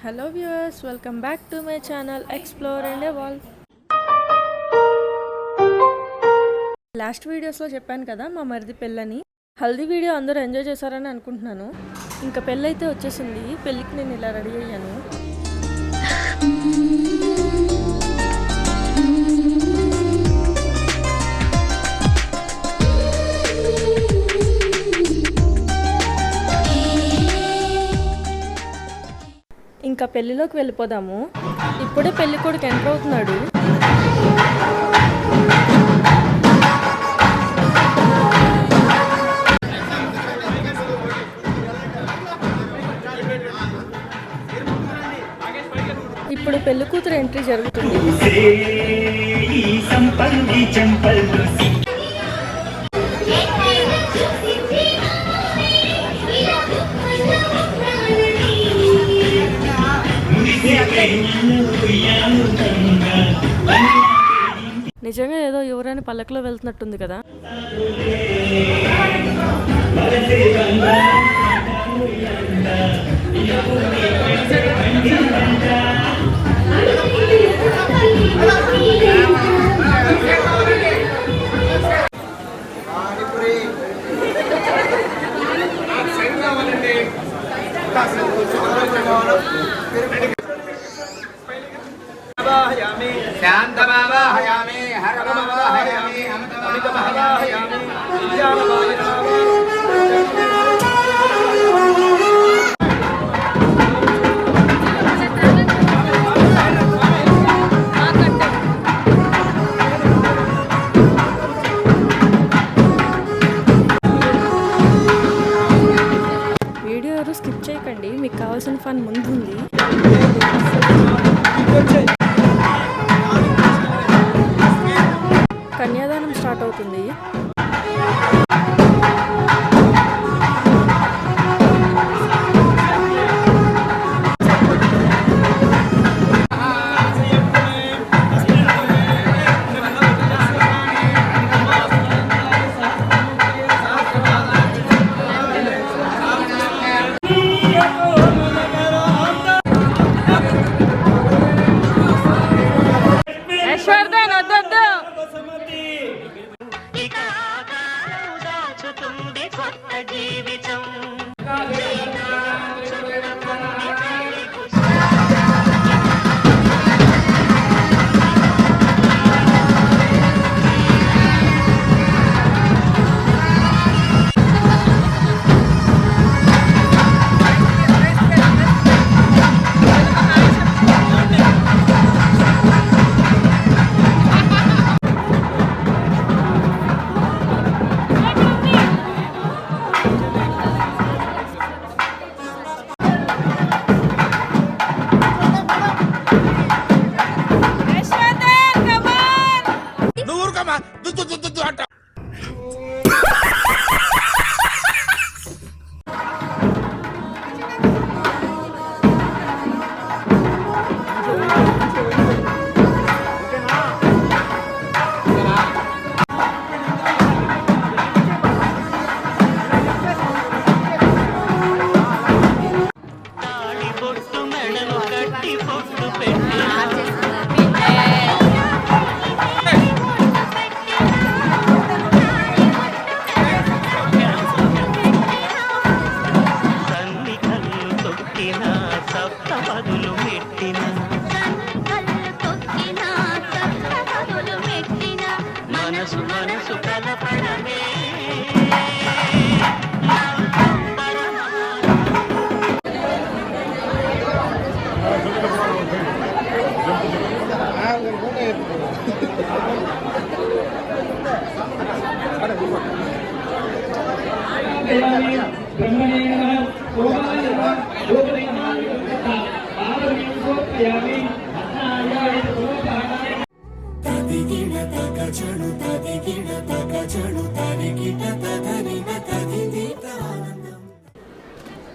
Hello viewers, welcome back to my channel explore and evolve. Last వీడియోస్లో చెప్పాను కదా మా మరిది పెళ్ళని. హల్దీ వీడియో అందరూ ఎంజాయ్ చేశారని అనుకుంటున్నాను. ఇంకా పెళ్ళి అయితే వచ్చేసింది. పెళ్ళికి నేను ఇలా రెడీ అయ్యాను. ఇంకా పెళ్ళిలోకి వెళ్ళిపోదాము. ఇప్పుడే పెళ్లి కొడుకు ఎంటర్ అవుతున్నాడు. ఇప్పుడు పెళ్లి కూతురు ఎంట్రీ జరుగుతుంది. నిజంగా ఏదో ఎవరైనా పల్లకిలో వెళ్తున్నట్టుంది కదా. శాంతమావాహయామి హరమావాహయామి అమృతమావాహయామి విద్యామావాహయామి. వీడియో ఎవరు స్కిప్ చేయకండి, మీకు కావాల్సిన ఫన్ ముందుంది. కన్యాదానం స్టార్ట్ అవుతుంది.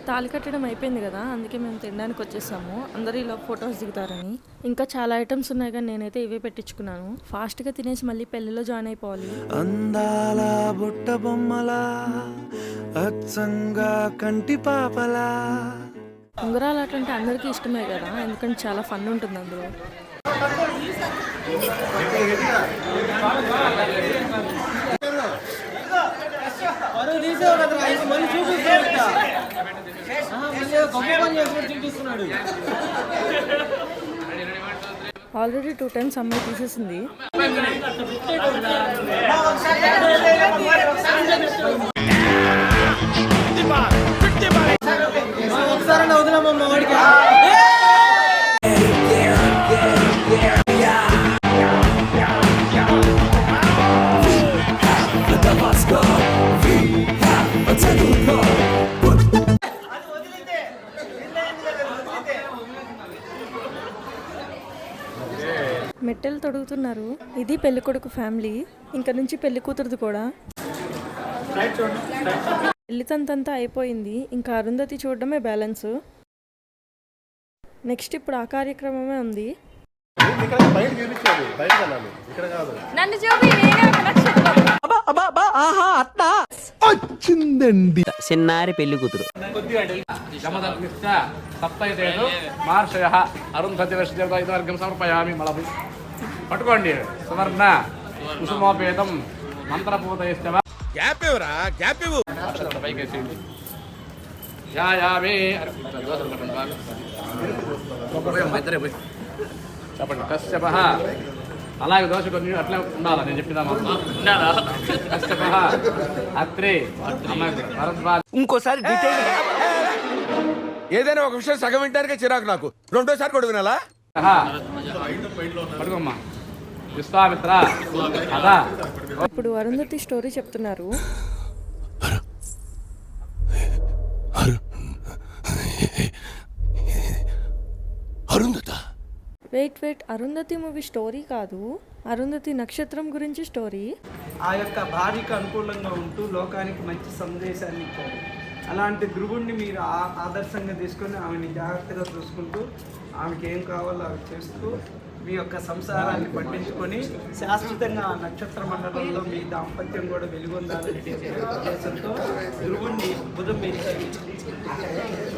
తాళి కట్టడం అయిపోయింది కదా, అందుకే మేము తినడానికి వచ్చేసాము. అందరూ ఇలా ఫొటోస్ దిగుతారని. ఇంకా చాలా ఐటమ్స్ ఉన్నాయి కానీ నేనైతే ఇవే పెట్టించుకున్నాను. ఫాస్ట్గా తినేసి మళ్ళీ పెళ్ళిలో జాయిన్ అయిపోవాలి. అందాల బుట్ట బొమ్మలా అచ్చంగా కంటి పాపలా ఉంగరాలు ఆట అంటే అందరికీ ఇష్టమే కదా, ఎందుకంటే చాలా ఫన్ ఉంటుంది అందులో. ఆల్రెడీ 2 times అమ్మాయి తీసేసింది. మెట్టెలు తొడుగుతున్నారు. ఇది పెళ్లి కొడుకు ఫ్యామిలీ, ఇంకా నుంచి పెళ్లి కూతురుది కూడా. పెళ్లి తంతంతా అయిపోయింది, ఇంకా అరుంధతి చూడడమే బ్యాలెన్స్. నెక్స్ట్ ఇప్పుడు ఆ కార్యక్రమమే ఉంది. నన్ను చూపి వచ్చిందండి చిన్నారి పెళ్లి కూతురు. అరుంధతి పట్టుకోండి. సువర్ణ కుసుమోపేతం మంత్రపూత పైకేసేయండి. చెప్పండి. కశ్యప అలాగే దోశ కొన్ని అట్లా ఉండాలా, నేను చెప్పినా కశ్యప అత్రి ఇంకోసారి ఏదైనా ఒక విషయం సగం వింటానికే చిరాకు నాకు, రెండోసారి కూడా వినాలా? పట్టుకోమ్మా. విశ్వామిత్ర అదా. ఇప్పుడు అరుంధతి స్టోరీ చెప్తున్నారు. వెయిట్ అరుంధతి మూవీ స్టోరీ కాదు, అరుంధతి నక్షత్రం గురించి స్టోరీ. ఆ యొక్క భార్యకు అనుకూలంగా ఉంటూ లోకానికి మంచి సందేశాన్ని ఇచ్చారు. అలాంటి ధ్రువుణ్ణి మీరు ఆదర్శంగా తీసుకొని ఆమెని జాగ్రత్తగా చూసుకుంటూ ఆమెకి ఏం కావాలో అవి చేస్తూ మీ యొక్క సంసారాన్ని పండించుకొని శాశ్వతంగా ఆ నక్షత్ర మండలంలో మీ దాంపత్యం కూడా వెలుగొందాలనే ఉద్దేశంతో ధ్రువుణ్ణి బుధం మీద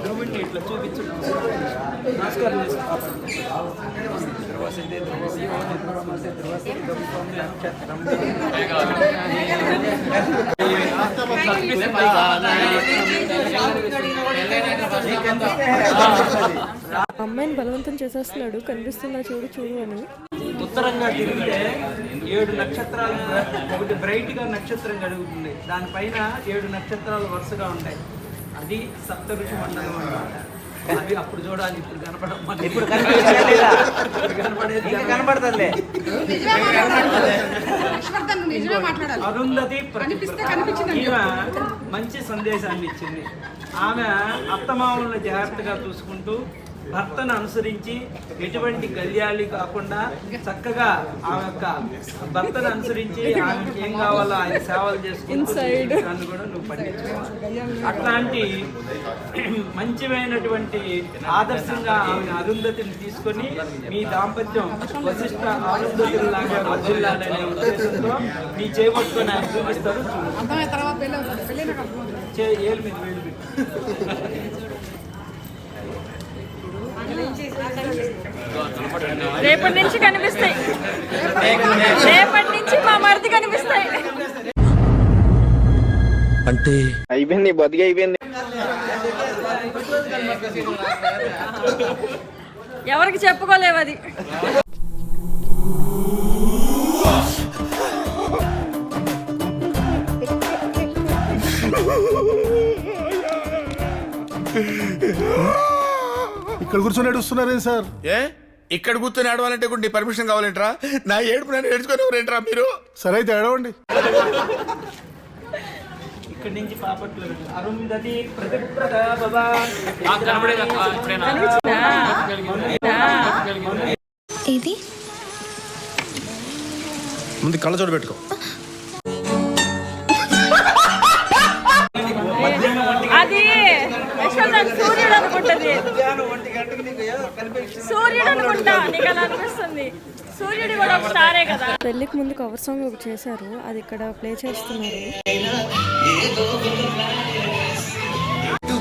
ధ్రువుణ్ణి ఇట్లా చూపించు నమస్కారం నక్షత్రం అమ్మాయిని బలవంతం చేసేస్తున్నాడు, కనిపిస్తున్నా చూడు చూడు అని. ఉత్తరంగా తిరిగితే 7 నక్షత్రాలు, ఒకటి బ్రైట్గా నక్షత్రం కలుగుతుంది, దానిపైన 7 నక్షత్రాలు వరుసగా ఉంటాయి. అది సప్త ఋషి మండలం అన్నమాట. అవి అప్పుడు చూడాలి, ఇప్పుడు కనపడదు. ఇప్పుడు కనపడుతుంది. అరుంధతి ఈమె మంచి సందేశాన్ని ఇచ్చింది. ఆమె అత్తమామలను జాగ్రత్తగా చూసుకుంటూ భర్తను అనుసరించి ఎటువంటి గల్యాలి కాకుండా చక్కగా ఆమె యొక్క భర్తను అనుసరించి ఆమెకి ఏం కావాలో ఆయన సేవలు చేసుకుంటూ దాన్ని కూడా నువ్వు పండించుకోవాలి. అట్లాంటి మంచిమైనటువంటి ఆదర్శంగా ఆమె అరుంధతిని తీసుకొని మీ దాంపత్యం వశిష్ట అరుంధతుల్లాగా వర్ధిల్లాలనే ఉద్దేశంతో మీ చేపట్టుకొని ఆయన చూపిస్తారు. ఏళ్ళు మీద వేలు రేపటి నుంచి కనిపిస్తాయి, రేపటి నుంచి మా మరిది కనిపిస్తాయి. అంటే అయిపోయింది, బతికి అయిపోయింది. ఎవరికి చెప్పుకోలేవు అది. ఇక్కడ కూర్చొని ఏడుస్తున్నారేం సార్? ఇక్కడ కూర్చొని ఆడవాలంటే కూడా నీ పర్మిషన్ కావాలంటరా? నా ఏడుపు నేను ఏడ్చుకునేవారేంట్రా మీరు? సరే అయితే ఏడవండి. ఇక్కడి నుంచి పాపట్లు అరుంధతి ప్రతిప్రద బాబా ఇది ముందు కళ్ళ చోటు పెట్టుకో. అది సూర్యుడు అనుకుంటది, సూర్యుడు అనుకుంటా, నీకు అలా అనిపిస్తుంది. సూర్యుడు కూడా ఒక స్టారే కదా. పెళ్లికి ముందు కవర్ సాంగ్ ఒకటి చేశారు, అది ఇక్కడ ప్లే చేస్తున్నారు.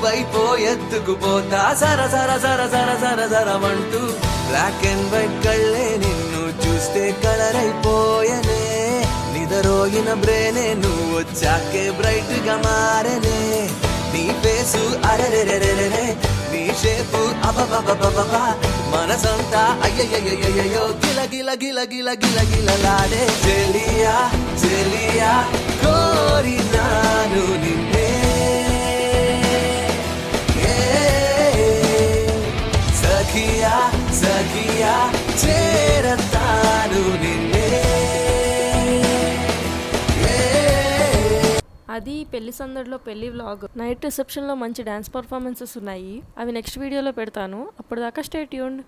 వైపో ఎత్తుకుపోతా సర సర సర సర సర సరమంటూ బ్లాక్ అండ్ వైట్ కళ్ళే నిన్ను చూస్తే కలర్ అయిపోయనే నిదరోగిన బ్రేనే నువ్వు వచ్చాకే బ్రైట్ గా మారనే నీ ఫేసు అరెరెరెరెరే నీ షేపు అబబబబబా మనసంతా అయ్యయ్యయ్యయ్యో గిల గిల గిల గిల గిల గిలలాడే చెలియా చెలియా కోరినాను నిన్నే సఖియా సఖియా చేరతాను నిన్నే అది పెళ్లి సందడిలో పెళ్లి వ్లాగ్. నైట్ రిసెప్షన్లో మంచి డ్యాన్స్ పర్ఫార్మెన్సెస్ ఉన్నాయి, అవి నెక్స్ట్ వీడియోలో పెడతాను. అప్పటిదాకా స్టే ట్యూన్డ్.